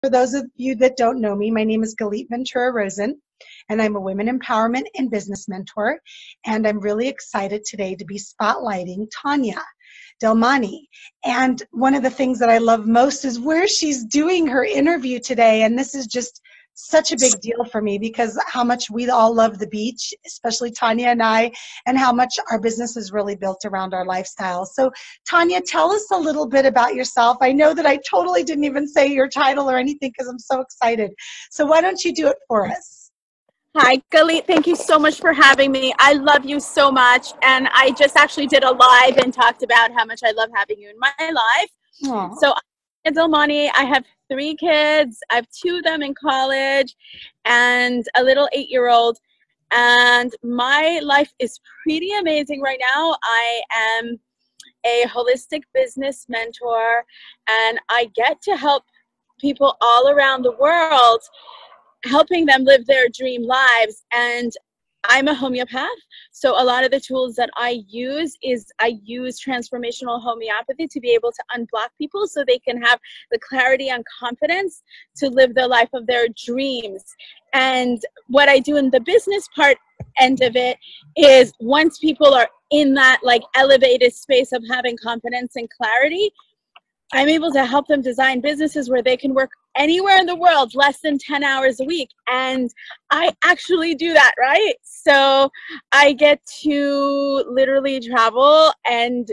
For those of you that don't know me, my name is Galit Ventura-Rozen, and I'm a women empowerment and business mentor. And I'm really excited today to be spotlighting Tania Dilmani. And one of the things that I love most is where she's doing her interview today. And this is just such a big deal for me because how much we all love the beach, especially Tania and I, and how much our business is really built around our lifestyle. So Tania, tell us a little bit about yourself. I know that I totally didn't even say your title or anything because I'm so excited. So why don't you do it for us? Hi, Galit. Thank you so much for having me. I love you so much. And I just actually did a live and talked about how much I love having you in my life. Aww. So I'm Dilmani. I have 3 kids. I have 2 of them in college and a little 8-year-old. And my life is pretty amazing right now. I am a holistic business mentor, and I get to help people all around the world, helping them live their dream lives. And I'm a homeopath, so a lot of the tools that I use transformational homeopathy to be able to unblock people so they can have the clarity and confidence to live the life of their dreams. And what I do in the business part end of it is once people are in that like elevated space of having confidence and clarity, I'm able to help them design businesses where they can work anywhere in the world, less than 10 hours a week. And I actually do that, right? So I get to literally travel, and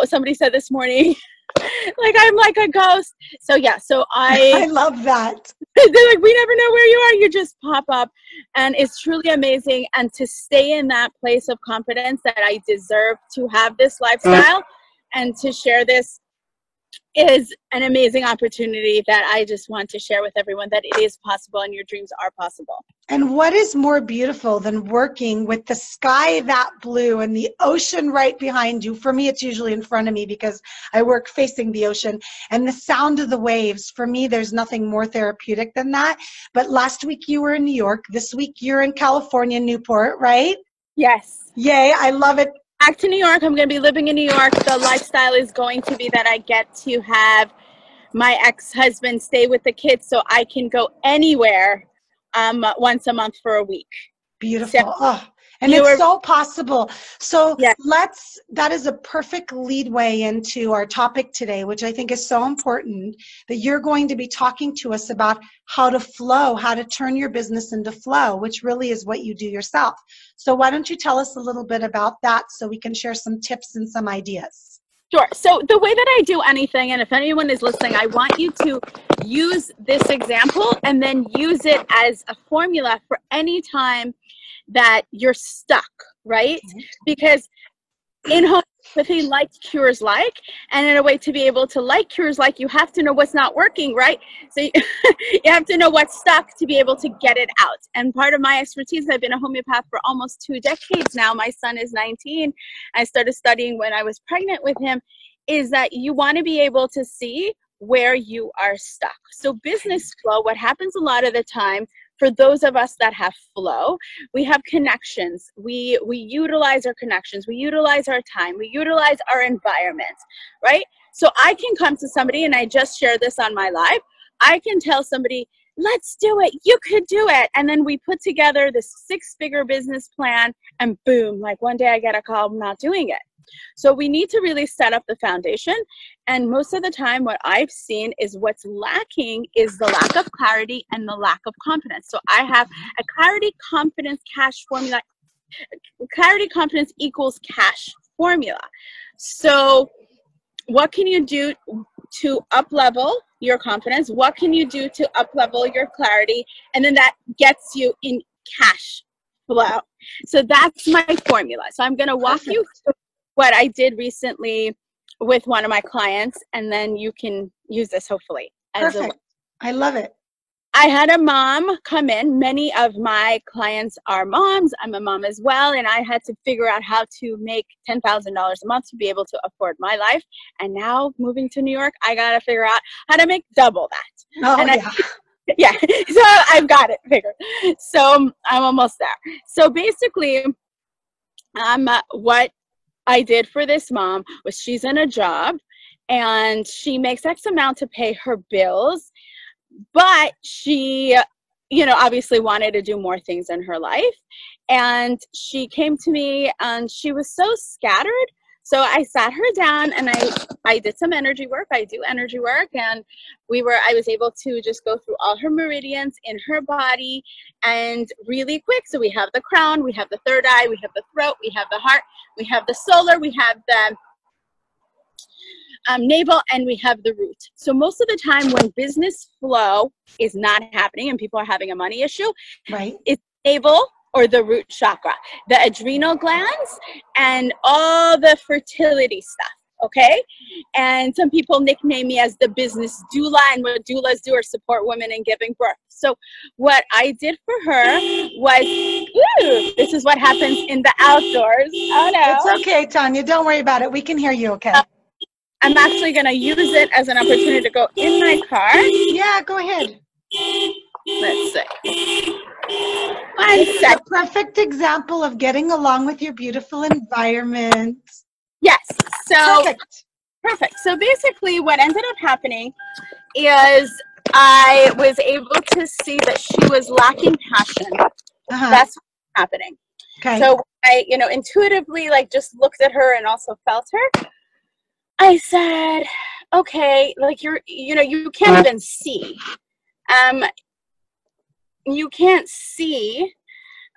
somebody said this morning, like I'm like a ghost. So yeah, so I love that. They're like, we never know where you are. You just pop up. And it's truly amazing. And to stay in that place of confidence that I deserve to have this lifestyle and to share this is an amazing opportunity that I just want to share with everyone, that it is possible and your dreams are possible. And what is more beautiful than working with the sky that blue and the ocean right behind you? For me, it's usually in front of me because I work facing the ocean, and the sound of the waves. For me, there's nothing more therapeutic than that. But last week you were in New York. This week you're in California, Newport, right? Yes. Yay, I love it. Back to New York. I'm going to be living in New York. The lifestyle is going to be that I get to have my ex-husband stay with the kids so I can go anywhere once a month for a week. Beautiful. So, oh, and it's so possible. So yeah. that is a perfect lead way into our topic today, which I think is so important, that you're going to be talking to us about how to flow, how to turn your business into flow, which really is what you do yourself. So why don't you tell us a little bit about that so we can share some tips and some ideas? Sure. So the way that I do anything, and if anyone is listening, I want you to use this example and then use it as a formula for any time that you're stuck, right? Because in homeopathy, like cures like, and in a way to be able to like cures like, you have to know what's not working, right? So you have to know what's stuck to be able to get it out. And part of my expertise, I've been a homeopath for almost 2 decades now. My son is 19. I started studying when I was pregnant with him, is that you want to be able to see where you are stuck. So business flow, what happens a lot of the time, for those of us that have flow, we have connections. We utilize our connections. We utilize our time. We utilize our environment, right? So I can come to somebody, and I just shared this on my live. I can tell somebody, let's do it. You could do it. And then we put together this 6-figure business plan, and boom, like one day I get a call, I'm not doing it. So we need to really set up the foundation. And most of the time what I've seen is what's lacking is the lack of clarity and the lack of confidence. So I have a clarity, confidence, cash formula. Clarity, confidence equals cash formula. So what can you do to up-level your confidence? What can you do to up-level your clarity? And then that gets you in cash flow. So that's my formula. So I'm going to walk you through what I did recently with one of my clients, and then you can use this hopefully. Perfect. I love it. I had a mom come in. Many of my clients are moms. I'm a mom as well, and I had to figure out how to make $10,000 a month to be able to afford my life. And now moving to New York, I got to figure out how to make double that. Oh, and yeah. So I've got it figured. So I'm almost there. So basically, what I did for this mom was, she's in a job and she makes X amount to pay her bills. but she, you know, obviously wanted to do more things in her life. And she came to me and she was so scattered. So I sat her down and I did some energy work. I do energy work, and I was able to just go through all her meridians in her body and really quick. So we have the crown, we have the third eye, we have the throat, we have the heart, we have the solar, we have the navel, and we have the root. So most of the time when business flow is not happening and people are having a money issue, right, it's navel or the root chakra, the adrenal glands, and all the fertility stuff, okay? And some people nickname me as the business doula, and what doulas do are support women in giving birth. So what I did for her was, this is what happens in the outdoors. Oh no. It's okay, Tanya, don't worry about it. We can hear you, okay? I'm actually gonna use it as an opportunity to go in my car. Yeah, go ahead. Let's see. It's a perfect example of getting along with your beautiful environment. Yes. So perfect. So basically what ended up happening is I was able to see that she was lacking passion. That's what's happening. Okay. So I, you know, intuitively like just looked at her and also felt her. I said, okay, like you know, you can't even see. You can't see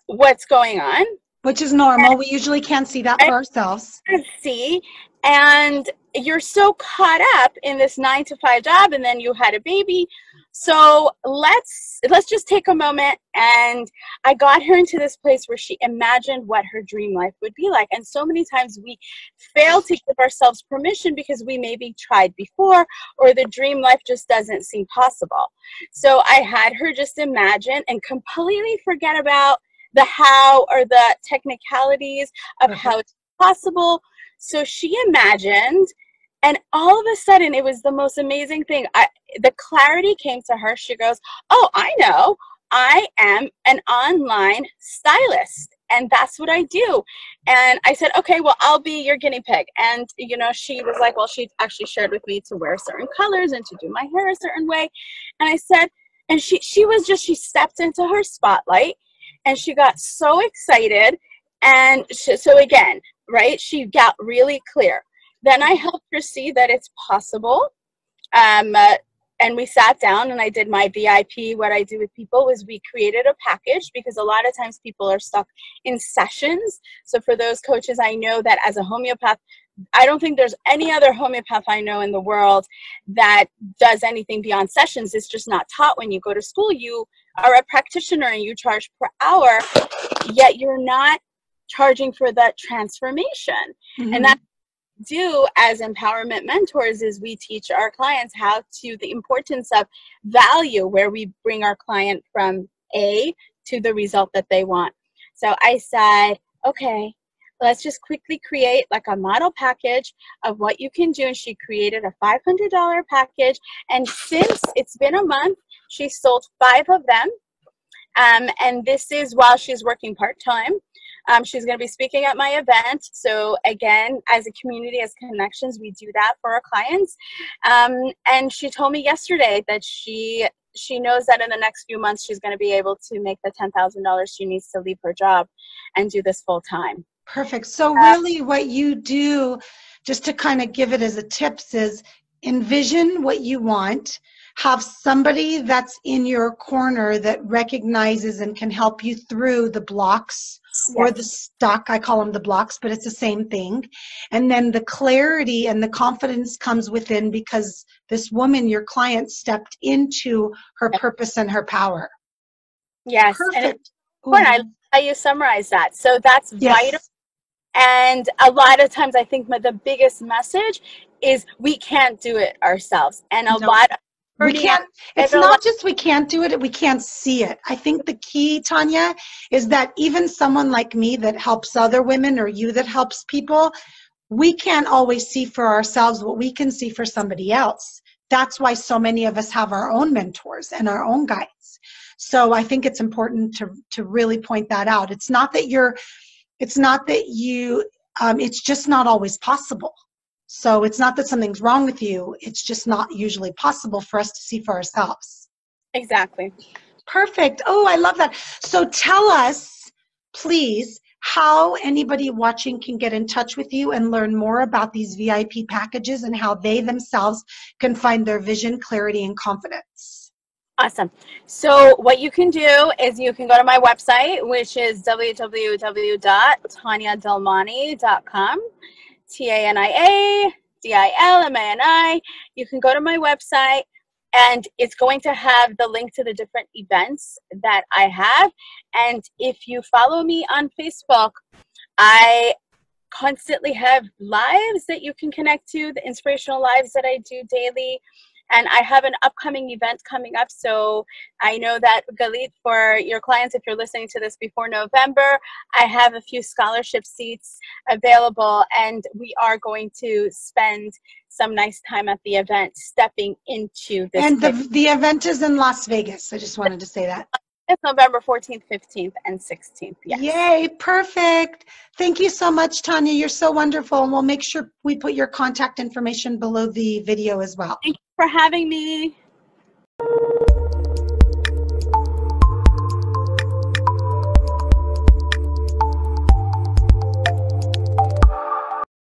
what's going on, which is normal. We usually can't see that for ourselves. See, and you're so caught up in this 9-to-5 job, and then you had a baby. So let's just take a moment, and I got her into this place where she imagined what her dream life would be like. And so many times we fail to give ourselves permission because we maybe tried before, or the dream life just doesn't seem possible. So I had her just imagine and completely forget about the how or the technicalities of how it's possible. So she imagined, and all of a sudden it was the most amazing thing. The clarity came to her. She goes, oh, I know, I am an online stylist, and that's what I do. And I said, okay, well, I'll be your guinea pig. And, you know, she was like, well, she actually shared with me to wear certain colors and to do my hair a certain way. And I said, and she stepped into her spotlight, and she got so excited. And so again, right, she got really clear. Then I helped her see that it's possible. And we sat down and I did my VIP. What I do with people is we created a package, because a lot of times people are stuck in sessions. So for those coaches, I know that as a homeopath, I don't think there's any other homeopath I know in the world that does anything beyond sessions. It's just not taught. When you go to school, you are a practitioner and you charge per hour, yet you're not charging for that transformation. And that's do as empowerment mentors is we teach our clients the importance of value, where we bring our client from A to the result that they want. So I said, okay, let's just quickly create like a model package of what you can do. And she created a $500 package. And since it's been a month, she sold 5 of them. And this is while she's working part-time. She's going to be speaking at my event. So again, as a community, as connections, we do that for our clients. And she told me yesterday that she knows that in the next few months, she's going to be able to make the $10,000 she needs to leave her job and do this full time. Perfect. So really what you do, just to kind of give it as a tips, is envision what you want. Have somebody that's in your corner that recognizes and can help you through the blocks or the stuck. I call them the blocks, but it's the same thing. And then the clarity and the confidence comes within, because this woman, your client, stepped into her purpose and her power. Yes. Perfect. And I like how you summarize that. So that's vital. And a lot of times I think the biggest message is we can't do it ourselves. And a lot of we can't, it's not just we can't do it, we can't see it. I think the key, Tanya, is that even someone like me that helps other women, or you that helps people, we can't always see for ourselves what we can see for somebody else. That's why so many of us have our own mentors and our own guides. So I think it's important to really point that out. It's not that it's just not always possible. So it's not that something's wrong with you. It's just not usually possible for us to see for ourselves. Exactly. Perfect. Oh, I love that. So tell us, please, how anybody watching can get in touch with you and learn more about these VIP packages and how they themselves can find their vision, clarity, and confidence. Awesome. So what you can do is you can go to my website, which is www.taniadilmani.com. TANIADILMANI. You can go to my website and it's going to have the link to the different events that I have. And if you follow me on Facebook, I constantly have lives that you can connect to, the inspirational lives that I do daily. And I have an upcoming event coming up. So I know that, Galit, for your clients, if you're listening to this before November, I have a few scholarship seats available. And we are going to spend some nice time at the event stepping into this. And the event is in Las Vegas. I just wanted to say that. It's November 14th, 15th, and 16th. Yes. Yay, perfect. Thank you so much, Tania. You're so wonderful. And we'll make sure we put your contact information below the video as well. Thank you for having me.